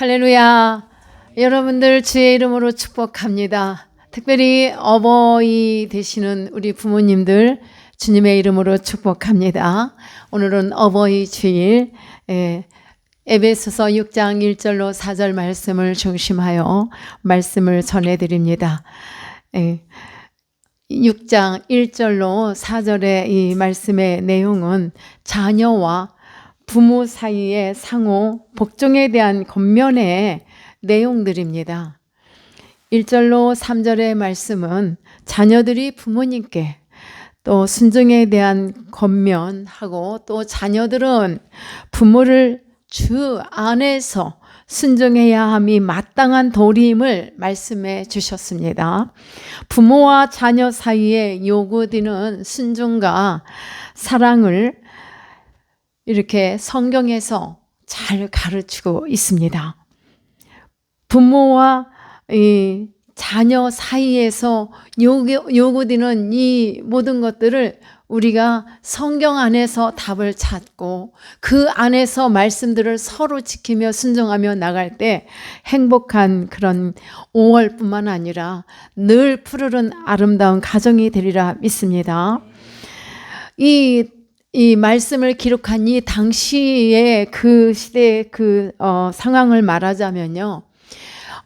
할렐루야. 여러분들 주의 이름으로 축복합니다. 특별히 어버이 되시는 우리 부모님들 주님의 이름으로 축복합니다. 오늘은 어버이 주일, 에베소서 6장 1절로 4절 말씀을 중심하여 말씀을 전해드립니다. 6장 1절로 4절의 이 말씀의 내용은 자녀와 부모 사이의 상호 복종에 대한 권면의 내용들입니다. 1절로 3절의 말씀은 자녀들이 부모님께 또 순종에 대한 권면하고 또 자녀들은 부모를 주 안에서 순종해야 함이 마땅한 도리임을 말씀해 주셨습니다. 부모와 자녀 사이에 요구되는 순종과 사랑을 이렇게 성경에서 잘 가르치고 있습니다. 부모와 이 자녀 사이에서 요구되는 이 모든 것들을 우리가 성경 안에서 답을 찾고 그 안에서 말씀들을 서로 지키며 순종하며 나갈 때 행복한 그런 5월뿐만 아니라 늘 푸르른 아름다운 가정이 되리라 믿습니다. 이 말씀을 기록한 이 당시의 그 시대의 상황을 말하자면요.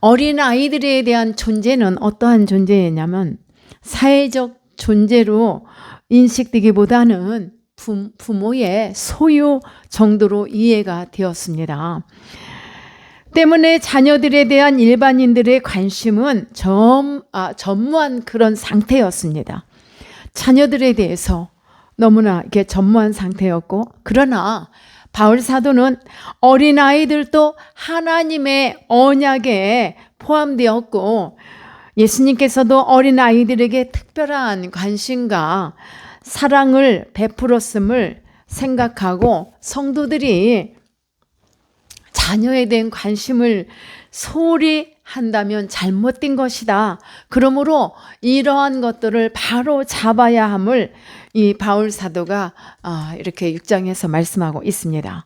어린 아이들에 대한 존재는 어떠한 존재였냐면 사회적 존재로 인식되기보다는 부모의 소유 정도로 이해가 되었습니다. 때문에 자녀들에 대한 일반인들의 관심은 전무한 그런 상태였습니다. 자녀들에 대해서 너무나 이렇게 전무한 상태였고, 그러나 바울 사도는 어린아이들도 하나님의 언약에 포함되었고 예수님께서도 어린아이들에게 특별한 관심과 사랑을 베풀었음을 생각하고 성도들이 자녀에 대한 관심을 소홀히 한다면 잘못된 것이다. 그러므로 이러한 것들을 바로 잡아야 함을 이 바울 사도가 이렇게 6장에서 말씀하고 있습니다.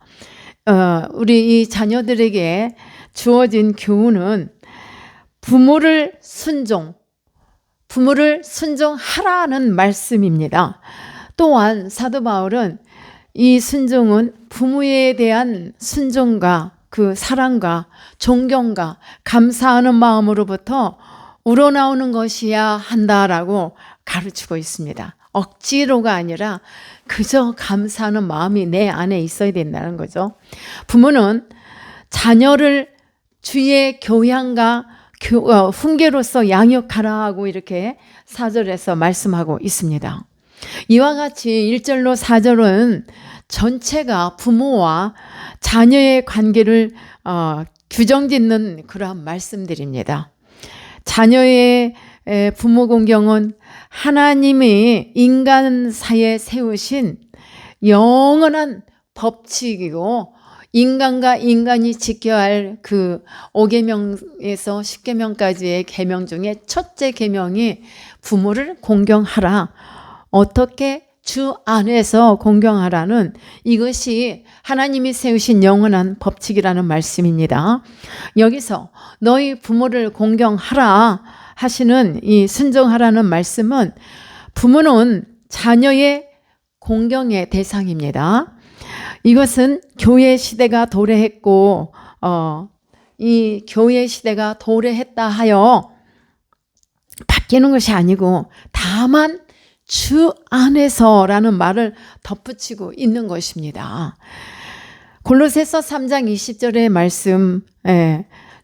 우리 이 자녀들에게 주어진 교훈은 부모를 순종하라는 말씀입니다. 또한 사도 바울은 이 순종은 부모에 대한 순종과 그 사랑과 존경과 감사하는 마음으로부터 우러나오는 것이야 한다라고 가르치고 있습니다. 억지로가 아니라 그저 감사하는 마음이 내 안에 있어야 된다는 거죠. 부모는 자녀를 주의 교양과 훈계로서 양육하라 하고 이렇게 4절에서 말씀하고 있습니다. 이와 같이 1절로 4절은 전체가 부모와 자녀의 관계를 규정짓는 그러한 말씀들입니다. 자녀의 부모 공경은 하나님이 인간 사이에 세우신 영원한 법칙이고 인간과 인간이 지켜야 할 그 5계명에서 10계명까지의 계명 중에 첫째 계명이 부모를 공경하라. 어떻게? 주 안에서 공경하라는 이것이 하나님이 세우신 영원한 법칙이라는 말씀입니다. 여기서 너희 부모를 공경하라 하시는 이 순종하라는 말씀은 부모는 자녀의 공경의 대상입니다. 이것은 교회 시대가 도래했고 이 교회 시대가 도래했다 하여 바뀌는 것이 아니고 다만 주 안에서라는 말을 덧붙이고 있는 것입니다. 골로새서 3장 20절의 말씀,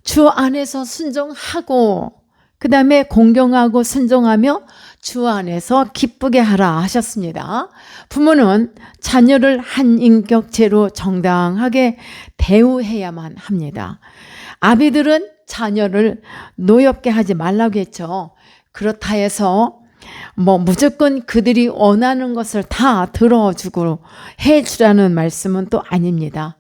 주 안에서 순종하고 그 다음에 공경하고 순종하며 주 안에서 기쁘게 하라 하셨습니다. 부모는 자녀를 한 인격체로 정당하게 대우해야만 합니다. 아비들은 자녀를 노엽게 하지 말라고 했죠. 그렇다 해서 무조건 그들이 원하는 것을 다 들어주고 해주라는 말씀은 또 아닙니다.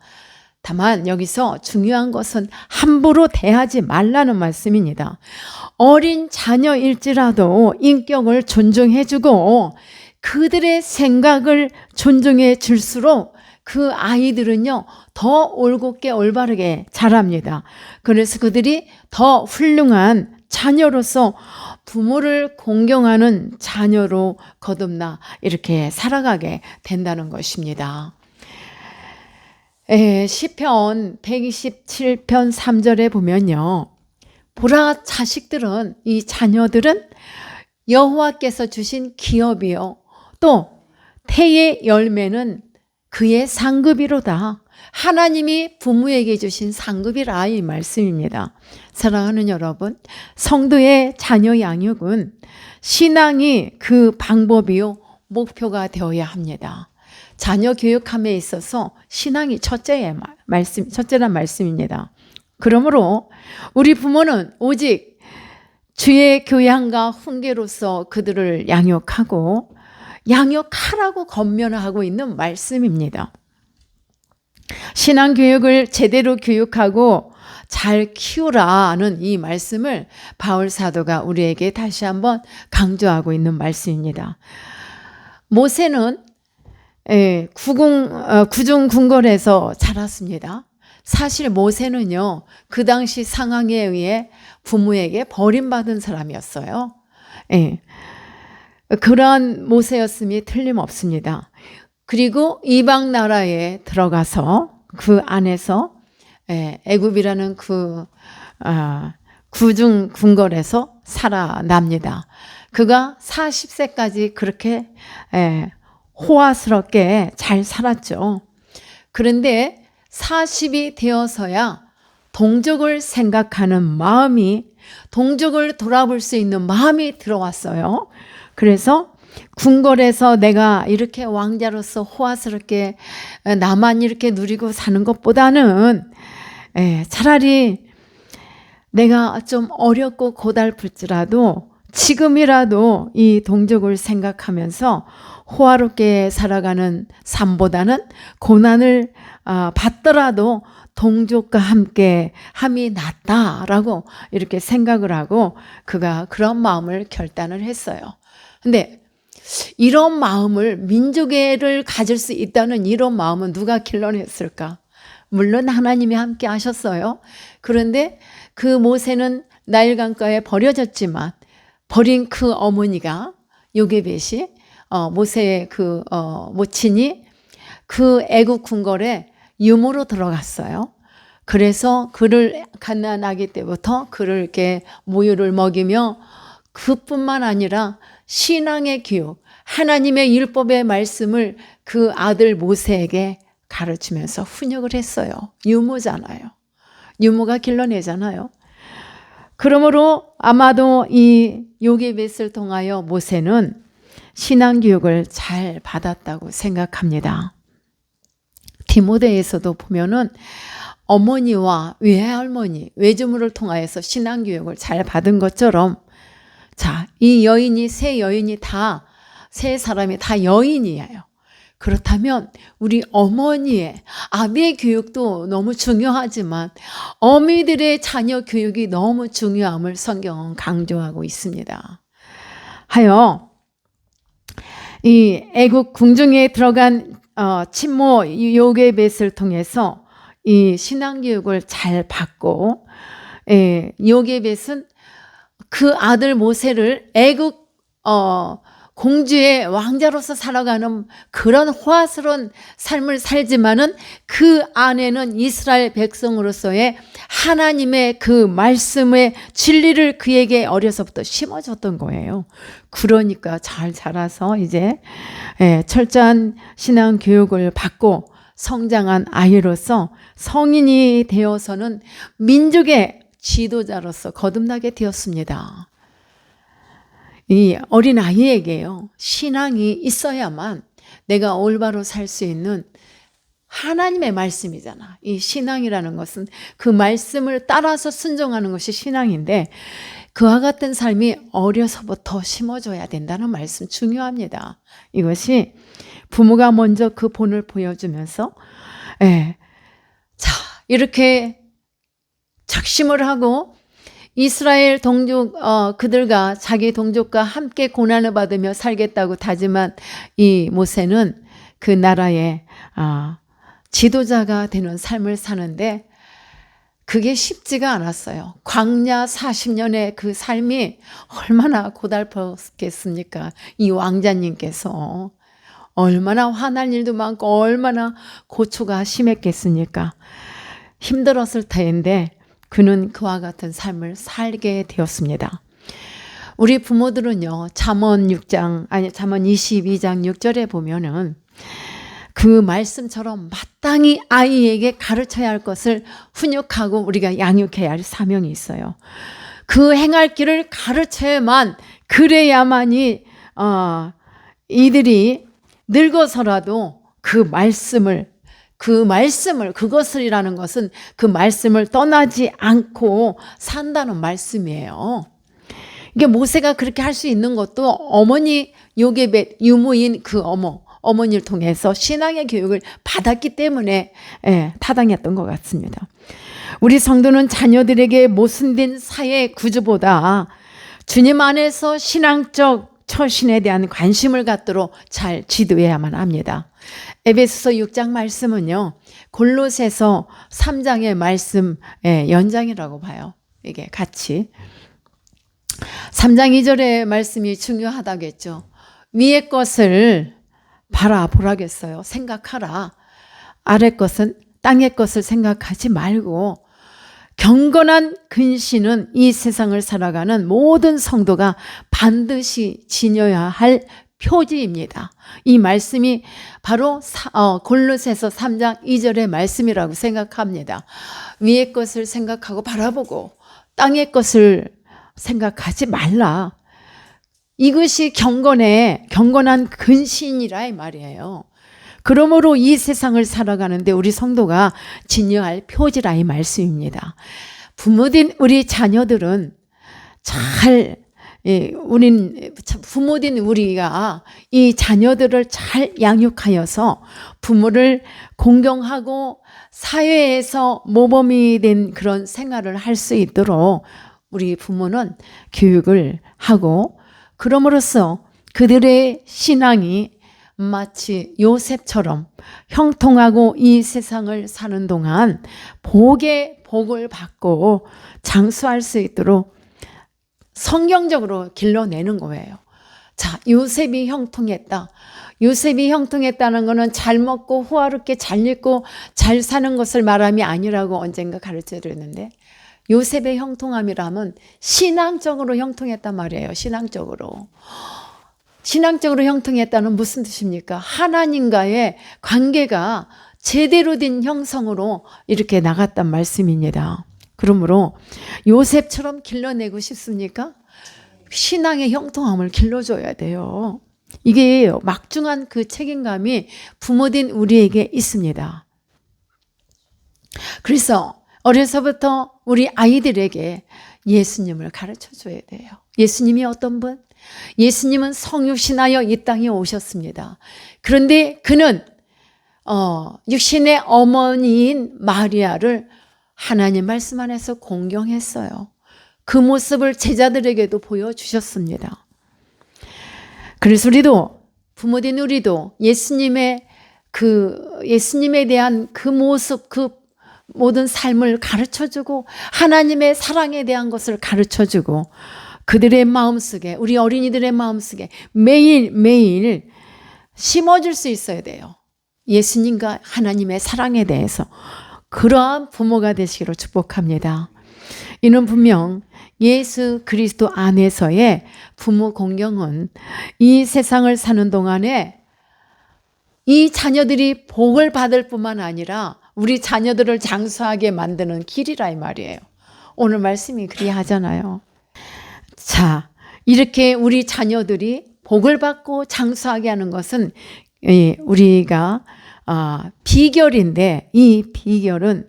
다만 여기서 중요한 것은 함부로 대하지 말라는 말씀입니다. 어린 자녀일지라도 인격을 존중해주고 그들의 생각을 존중해 줄수록 그 아이들은요, 더 올곧게 올바르게 자랍니다. 그래서 그들이 더 훌륭한 자녀로서 부모를 공경하는 자녀로 거듭나 이렇게 살아가게 된다는 것입니다. 시편 127편 3절에 보면요. 보라, 자식들은, 이 자녀들은 여호와께서 주신 기업이요, 또 태의 열매는 그의 상급이로다. 하나님이 부모에게 주신 상급이라, 이 말씀입니다. 사랑하는 여러분, 성도의 자녀 양육은 신앙이 그 방법이요, 목표가 되어야 합니다. 자녀 교육함에 있어서 신앙이 첫째란 말씀입니다. 그러므로 우리 부모는 오직 주의 교양과 훈계로서 그들을 양육하고 양육하라고 권면하고 있는 말씀입니다. 신앙 교육을 제대로 교육하고 잘 키우라는 이 말씀을 바울 사도가 우리에게 다시 한번 강조하고 있는 말씀입니다. 모세는 구중 궁궐에서 자랐습니다. 사실 모세는요, 그 당시 상황에 의해 부모에게 버림받은 사람이었어요. 그러한 모세였음이 틀림없습니다. 그리고 이방 나라에 들어가서 그 안에서 애굽이라는 그 구중 궁궐에서 살아납니다. 그가 40세까지 그렇게 호화스럽게 잘 살았죠. 그런데 40이 되어서야 동족을 생각하는 마음이, 동족을 돌아볼 수 있는 마음이 들어왔어요. 그래서 궁궐에서 내가 이렇게 왕자로서 호화스럽게 나만 이렇게 누리고 사는 것보다는 차라리 내가 좀 어렵고 고달플지라도 지금이라도 이 동족을 생각하면서 호화롭게 살아가는 삶보다는 고난을 받더라도 동족과 함께 함이 낫다라고 이렇게 생각을 하고 그가 그런 마음을 결단을 했어요. 근데 이런 마음을, 민족애를 가질 수 있다는 이런 마음은 누가 길러냈을까? 물론 하나님이 함께 하셨어요. 그런데 그 모세는 나일강가에 버려졌지만 버린 그 어머니가 요게벳이 모세의 그 모친이 그 애국 궁궐에 유모로 들어갔어요. 그래서 그를 갓난 아기 때부터 그를 이렇게 모유를 먹이며 그뿐만 아니라 신앙의 교육, 하나님의 율법의 말씀을 그 아들 모세에게 가르치면서 훈육을 했어요. 유모잖아요. 유모가 길러내잖아요. 그러므로 아마도 이 요게벳을 통하여 모세는 신앙교육을 잘 받았다고 생각합니다. 디모데에서도 보면은 어머니와 외할머니, 외조모를 통하여서 신앙교육을 잘 받은 것처럼, 자, 이 여인이, 세 사람이 다 여인이에요. 그렇다면 우리 어머니의, 아비의 교육도 너무 중요하지만 어미들의 자녀 교육이 너무 중요함을 성경은 강조하고 있습니다. 하여 이 애국 궁중에 들어간 친모 요게벳을 통해서 이 신앙교육을 잘 받고, 요게벳은 그 아들 모세를 애국 공주의 왕자로서 살아가는 그런 호화스러운 삶을 살지만은 그 안에는 이스라엘 백성으로서의 하나님의 그 말씀의 진리를 그에게 어려서부터 심어줬던 거예요. 그러니까 잘 자라서 이제 철저한 신앙 교육을 받고 성장한 아이로서 성인이 되어서는 민족의 지도자로서 거듭나게 되었습니다. 이 어린 아이에게요, 신앙이 있어야만 내가 올바로 살 수 있는 하나님의 말씀이잖아. 이 신앙이라는 것은 그 말씀을 따라서 순종하는 것이 신앙인데, 그와 같은 삶이 어려서부터 심어줘야 된다는 말씀 중요합니다. 이것이 부모가 먼저 그 본을 보여주면서, 자, 이렇게 작심을 하고 이스라엘 동족, 그들과 자기 동족과 함께 고난을 받으며 살겠다고 다짐한 이 모세는 그 나라의 지도자가 되는 삶을 사는데 그게 쉽지가 않았어요. 광야 40년의 그 삶이 얼마나 고달팠겠습니까? 이 왕자님께서 얼마나 화날 일도 많고 얼마나 고초가 심했겠습니까? 힘들었을 터인데 그는 그와 같은 삶을 살게 되었습니다. 우리 부모들은요, 잠언 22장 6절에 보면은 그 말씀처럼 마땅히 아이에게 가르쳐야 할 것을 훈육하고 우리가 양육해야 할 사명이 있어요. 그 행할 길을 가르쳐야만, 그래야만이 이들이 늙어서라도 그것을이라는 것은 그 말씀을 떠나지 않고 산다는 말씀이에요. 이게 모세가 그렇게 할 수 있는 것도 어머니 요게벳 유모인 그 어머니를 통해서 신앙의 교육을 받았기 때문에 타당했던 것 같습니다. 우리 성도는 자녀들에게 모순된 사회 구조보다 주님 안에서 신앙적 처신에 대한 관심을 갖도록 잘 지도해야만 합니다. 에베소서 6장 말씀은요, 골로새서 3장의 말씀 연장이라고 봐요. 이게 같이 3장 2절의 말씀이 중요하다겠죠. 위의 것을 바라보라겠어요. 생각하라. 아래 것은 땅의 것을 생각하지 말고, 경건한 근신은 이 세상을 살아가는 모든 성도가 반드시 지녀야 할 표지입니다. 이 말씀이 바로 골로새서 3장 2절의 말씀이라고 생각합니다. 위의 것을 생각하고 바라보고 땅의 것을 생각하지 말라. 이것이 경건한 근신이라 이 말이에요. 그러므로 이 세상을 살아가는데 우리 성도가 지녀할 표지라 이 말씀입니다. 부모된 우리 자녀들은 부모된 우리가 이 자녀들을 잘 양육하여서 부모를 공경하고 사회에서 모범이 된 그런 생활을 할 수 있도록 우리 부모는 교육을 하고, 그럼으로써 그들의 신앙이 마치 요셉처럼 형통하고 이 세상을 사는 동안 복의 복을 받고 장수할 수 있도록 성경적으로 길러내는 거예요. 자, 요셉이 형통했다. 요셉이 형통했다는 것은 잘 먹고 호화롭게 잘 입고 잘 사는 것을 말함이 아니라고 언젠가 가르쳐드렸는데, 요셉의 형통함이라면 신앙적으로 형통했단 말이에요. 신앙적으로 형통했다는 무슨 뜻입니까? 하나님과의 관계가 제대로 된 형성으로 이렇게 나갔단 말씀입니다. 그러므로 요셉처럼 길러내고 싶습니까? 신앙의 형통함을 길러줘야 돼요. 이게 막중한 그 책임감이 부모된 우리에게 있습니다. 그래서 어려서부터 우리 아이들에게 예수님을 가르쳐줘야 돼요. 예수님이 어떤 분? 예수님은 성육신하여 이 땅에 오셨습니다. 그런데 그는 육신의 어머니인 마리아를 하나님 말씀 안에서 공경했어요. 그 모습을 제자들에게도 보여주셨습니다. 그래서 우리도, 부모된 우리도 예수님에 대한 그 모습, 그 모든 삶을 가르쳐주고 하나님의 사랑에 대한 것을 가르쳐주고 그들의 마음속에, 우리 어린이들의 마음속에 매일매일 심어줄 수 있어야 돼요. 예수님과 하나님의 사랑에 대해서. 그러한 부모가 되시기를 축복합니다. 이는 분명 예수 그리스도 안에서의 부모 공경은 이 세상을 사는 동안에 이 자녀들이 복을 받을 뿐만 아니라 우리 자녀들을 장수하게 만드는 길이라 이 말이에요. 오늘 말씀이 그리하잖아요. 자, 이렇게 우리 자녀들이 복을 받고 장수하게 하는 것은 우리가 비결인데, 이 비결은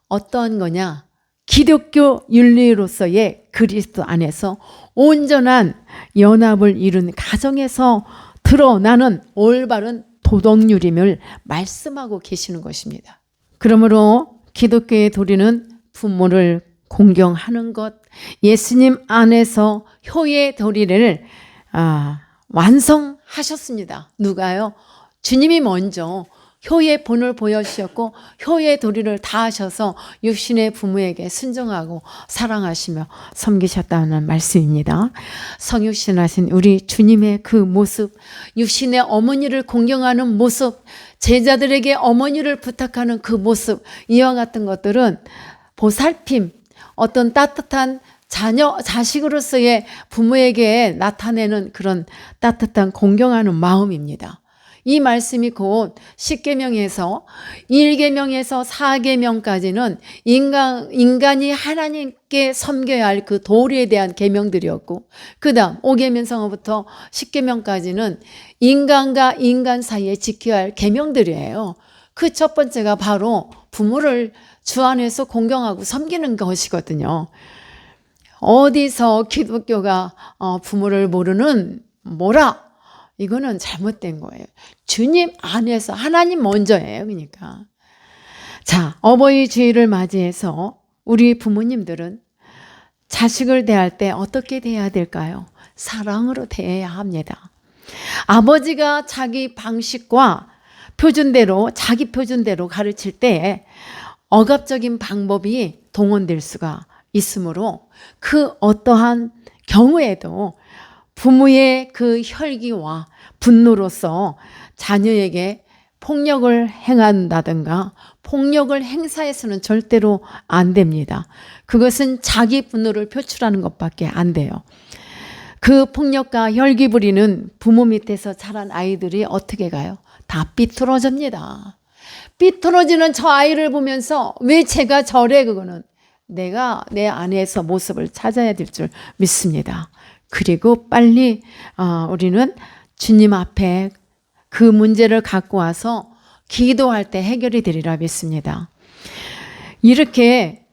어떤 거냐? 기독교 윤리로서의 그리스도 안에서 온전한 연합을 이룬 가정에서 드러나는 올바른 도덕률임을 말씀하고 계시는 것입니다. 그러므로 기독교의 도리는 부모를 공경하는 것, 예수님 안에서 효의 도리를 완성하셨습니다. 누가요? 주님이 먼저 효의 본을 보여주셨고 효의 도리를 다하셔서 육신의 부모에게 순종하고 사랑하시며 섬기셨다는 말씀입니다. 성육신하신 우리 주님의 그 모습, 육신의 어머니를 공경하는 모습, 제자들에게 어머니를 부탁하는 그 모습, 이와 같은 것들은 보살핌, 어떤 따뜻한 자식으로서의 부모에게 나타내는 그런 따뜻한 공경하는 마음입니다. 이 말씀이 곧 10계명에서 1계명에서 4계명까지는 인간이 하나님께 섬겨야 할 그 도리에 대한 계명들이었고, 그 다음 5계명서부터 10계명까지는 인간과 인간 사이에 지켜야 할 계명들이에요. 그 첫 번째가 바로 부모를 주 안에서 공경하고 섬기는 것이거든요. 어디서 기독교가 부모를 모르는 뭐라? 이거는 잘못된 거예요. 주님 안에서 하나님 먼저예요. 그러니까. 자, 어버이 주일을 맞이해서 우리 부모님들은 자식을 대할 때 어떻게 대해야 될까요? 사랑으로 대해야 합니다. 아버지가 자기 방식과 표준대로, 자기 표준대로 가르칠 때 억압적인 방법이 동원될 수가 있으므로 그 어떠한 경우에도 부모의 그 혈기와 분노로서 자녀에게 폭력을 행한다든가 폭력을 행사해서는 절대로 안 됩니다. 그것은 자기 분노를 표출하는 것밖에 안 돼요. 그 폭력과 혈기 부리는 부모 밑에서 자란 아이들이 어떻게 가요? 다 삐뚤어집니다. 삐뚤어지는 저 아이를 보면서 왜 제가 저래? 그거는 내가 내 안에서 모습을 찾아야 될 줄 믿습니다. 그리고 빨리 우리는 주님 앞에 그 문제를 갖고 와서 기도할 때 해결이 되리라 믿습니다. 이렇게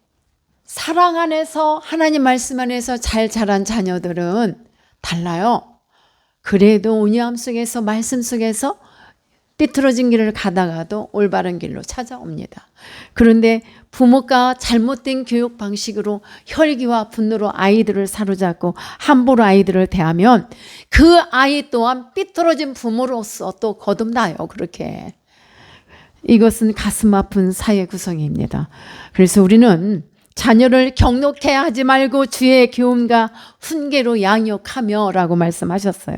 사랑 안에서 하나님 말씀 안에서 잘 자란 자녀들은 달라요. 그래도 온유함 속에서 말씀 속에서 삐뚤어진 길을 가다가도 올바른 길로 찾아옵니다. 그런데 부모가 잘못된 교육 방식으로 혈기와 분노로 아이들을 사로잡고 함부로 아이들을 대하면 그 아이 또한 삐뚤어진 부모로서 또 거듭나요. 그렇게. 이것은 가슴 아픈 사회 구성입니다. 그래서 우리는 자녀를 격노케 하지 말고 주의 교훈과 훈계로 양육하며 라고 말씀하셨어요.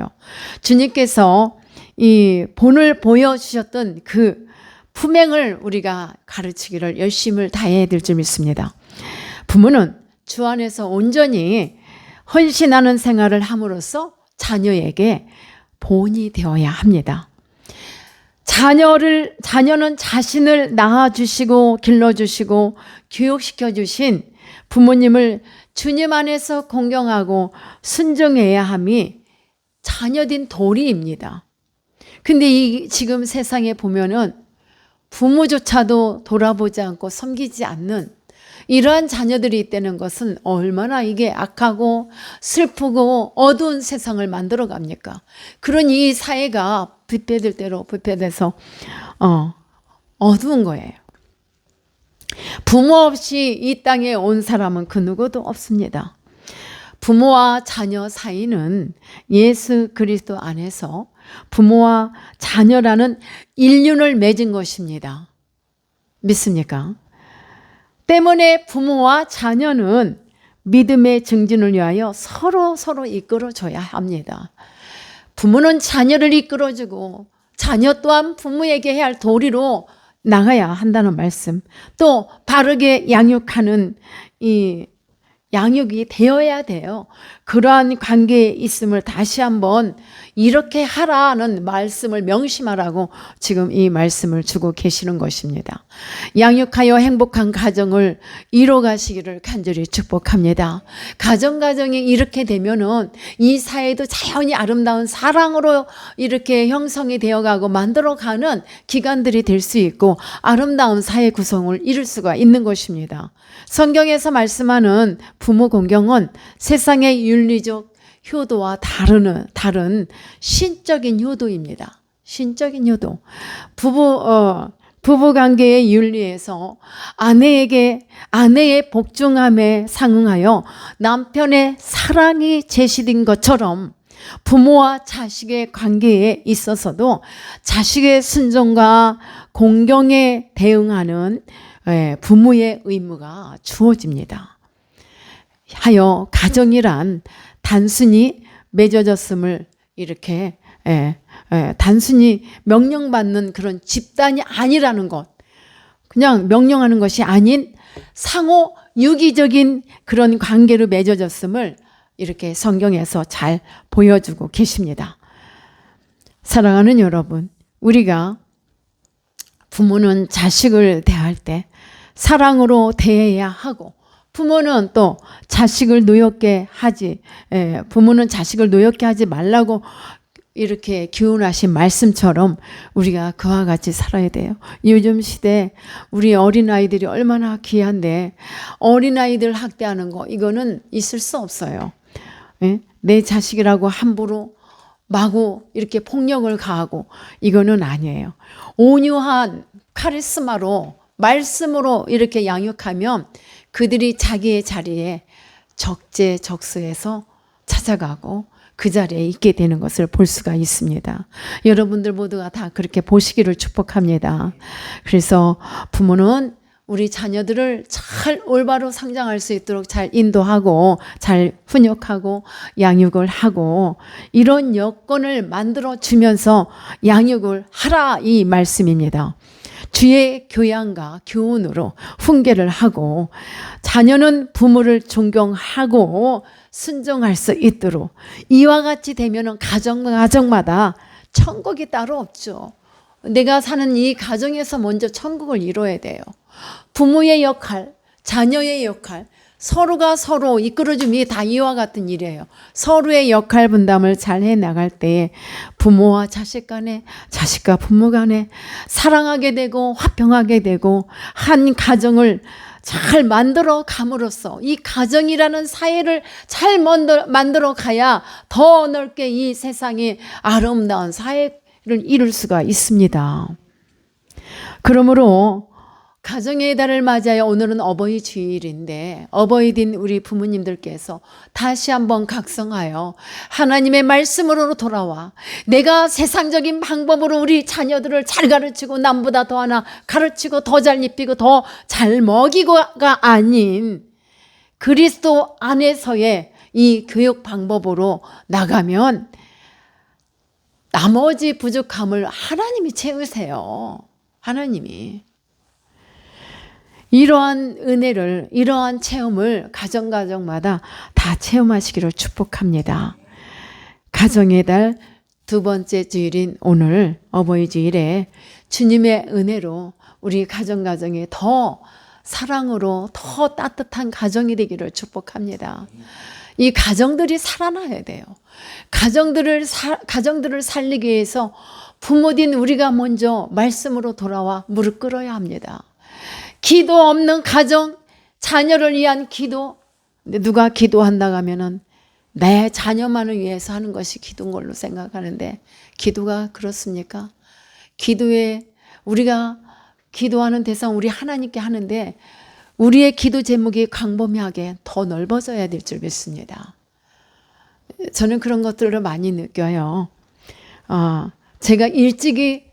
주님께서 이 본을 보여주셨던 그 품행을 우리가 가르치기를 열심을 다해야 될 줄 믿습니다. 부모는 주 안에서 온전히 헌신하는 생활을 함으로써 자녀에게 본이 되어야 합니다. 자녀는 자신을 낳아주시고 길러주시고 교육시켜주신 부모님을 주님 안에서 공경하고 순종해야 함이 자녀된 도리입니다. 근데 지금 세상에 보면은 부모조차도 돌아보지 않고 섬기지 않는 이러한 자녀들이 있다는 것은 얼마나 이게 악하고 슬프고 어두운 세상을 만들어 갑니까? 그런 이 사회가 부패될 대로 부패돼서 어두운 거예요. 부모 없이 이 땅에 온 사람은 그 누구도 없습니다. 부모와 자녀 사이는 예수 그리스도 안에서 부모와 자녀라는 일륜을 맺은 것입니다. 믿습니까? 때문에 부모와 자녀는 믿음의 증진을 위하여 서로 이끌어줘야 합니다. 부모는 자녀를 이끌어주고 자녀 또한 부모에게 해야 할 도리로 나가야 한다는 말씀. 또 바르게 양육하는 이 양육이 되어야 돼요. 그러한 관계에 있음을 다시 한번 이렇게 하라는 말씀을 명심하라고 지금 이 말씀을 주고 계시는 것입니다. 양육하여 행복한 가정을 이뤄가시기를 간절히 축복합니다. 가정이 이렇게 되면은 이 사회도 자연히 아름다운 사랑으로 이렇게 형성이 되어가고 만들어가는 기관들이 될 수 있고 아름다운 사회 구성을 이룰 수가 있는 것입니다. 성경에서 말씀하는 부모 공경은 세상의 윤리적 효도와 다른 신적인 효도입니다. 신적인 효도. 부부 관계의 윤리에서 아내의 복종함에 상응하여 남편의 사랑이 제시된 것처럼 부모와 자식의 관계에 있어서도 자식의 순종과 공경에 대응하는 부모의 의무가 주어집니다. 하여 가정이란 단순히 맺어졌음을 이렇게 단순히 명령받는 그런 집단이 아니라는 것, 그냥 명령하는 것이 아닌 상호 유기적인 그런 관계로 맺어졌음을 이렇게 성경에서 잘 보여주고 계십니다. 사랑하는 여러분, 우리가 부모는 자식을 대할 때 사랑으로 대해야 하고, 부모는 또 자식을 노엽게 부모는 자식을 노엽게 하지 말라고 이렇게 기운하신 말씀처럼 우리가 그와 같이 살아야 돼요. 요즘 시대 우리 어린아이들이 얼마나 귀한데, 어린아이들 학대하는 거, 이거는 있을 수 없어요. 내 자식이라고 함부로 마구 이렇게 폭력을 가하고, 이거는 아니에요. 온유한 카리스마로, 말씀으로 이렇게 양육하면 그들이 자기의 자리에 적재적소에서 찾아가고 그 자리에 있게 되는 것을 볼 수가 있습니다. 여러분들 모두가 다 그렇게 보시기를 축복합니다. 그래서 부모는 우리 자녀들을 잘 올바로 성장할 수 있도록 잘 인도하고 잘 훈육하고 양육을 하고, 이런 여건을 만들어 주면서 양육을 하라, 이 말씀입니다. 주의 교양과 교훈으로 훈계를 하고, 자녀는 부모를 존경하고 순종할 수 있도록, 이와 같이 되면 가정마다 천국이 따로 없죠. 내가 사는 이 가정에서 먼저 천국을 이뤄야 돼요. 부모의 역할, 자녀의 역할, 서로가 서로 이끌어줌이 다 이와 같은 일이에요. 서로의 역할 분담을 잘 해나갈 때에 부모와 자식 간에, 자식과 부모 간에 사랑하게 되고 화평하게 되고, 한 가정을 잘 만들어 감으로써 이 가정이라는 사회를 잘 만들어 가야 더 넓게 이 세상에 아름다운 사회를 이룰 수가 있습니다. 그러므로 가정의 달을 맞아요. 오늘은 어버이 주일인데, 어버이인 우리 부모님들께서 다시 한번 각성하여 하나님의 말씀으로 돌아와 내가 세상적인 방법으로 우리 자녀들을 잘 가르치고 남보다 더 하나 가르치고 더 잘 입히고 더 잘 먹이고가 아닌 그리스도 안에서의 이 교육 방법으로 나가면 나머지 부족함을 하나님이 채우세요. 하나님이. 이러한 은혜를, 이러한 체험을 가정마다 다 체험하시기를 축복합니다. 가정의 달 두 번째 주일인 오늘 어버이 주일에 주님의 은혜로 우리 가정에 더 사랑으로 더 따뜻한 가정이 되기를 축복합니다. 이 가정들이 살아나야 돼요. 가정들을 살리기 위해서 부모인 우리가 먼저 말씀으로 돌아와 무릎 꿇어야 합니다. 기도 없는 가정, 자녀를 위한 기도. 근데 누가 기도한다고 하면은 내 자녀만을 위해서 하는 것이 기도인 걸로 생각하는데, 기도가 그렇습니까? 기도에 우리가 기도하는 대상 우리 하나님께 하는데, 우리의 기도 제목이 광범위하게 더 넓어져야 될 줄 믿습니다. 저는 그런 것들을 많이 느껴요. 제가 일찍이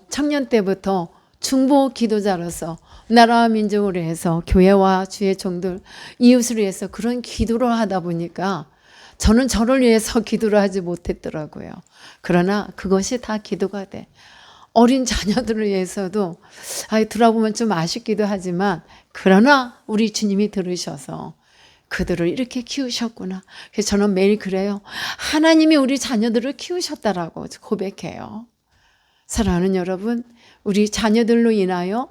청년 때부터 중보 기도자로서 나라와 민족을 위해서 교회와 주의 종들, 이웃을 위해서 그런 기도를 하다 보니까 저는 저를 위해서 기도를 하지 못했더라고요. 그러나 그것이 다 기도가 돼. 어린 자녀들을 위해서도 들어보면 좀 아쉽기도 하지만, 그러나 우리 주님이 들으셔서 그들을 이렇게 키우셨구나. 그래서 저는 매일 그래요. 하나님이 우리 자녀들을 키우셨다라고 고백해요. 사랑하는 여러분, 우리 자녀들로 인하여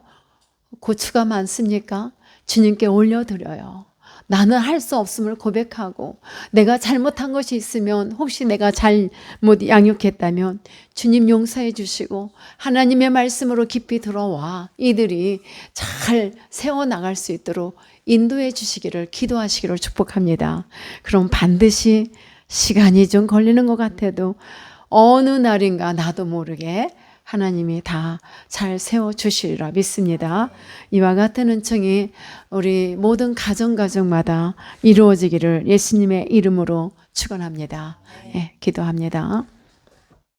고초가 많습니까? 주님께 올려드려요. 나는 할 수 없음을 고백하고, 내가 잘못한 것이 있으면, 혹시 내가 잘못 양육했다면 주님 용서해 주시고 하나님의 말씀으로 깊이 들어와 이들이 잘 세워나갈 수 있도록 인도해 주시기를, 기도하시기를 축복합니다. 그럼 반드시 시간이 좀 걸리는 것 같아도 어느 날인가 나도 모르게 하나님이 다 잘 세워주시리라 믿습니다. 이와 같은 은총이 우리 모든 가정마다 이루어지기를 예수님의 이름으로 축원합니다. 예, 기도합니다.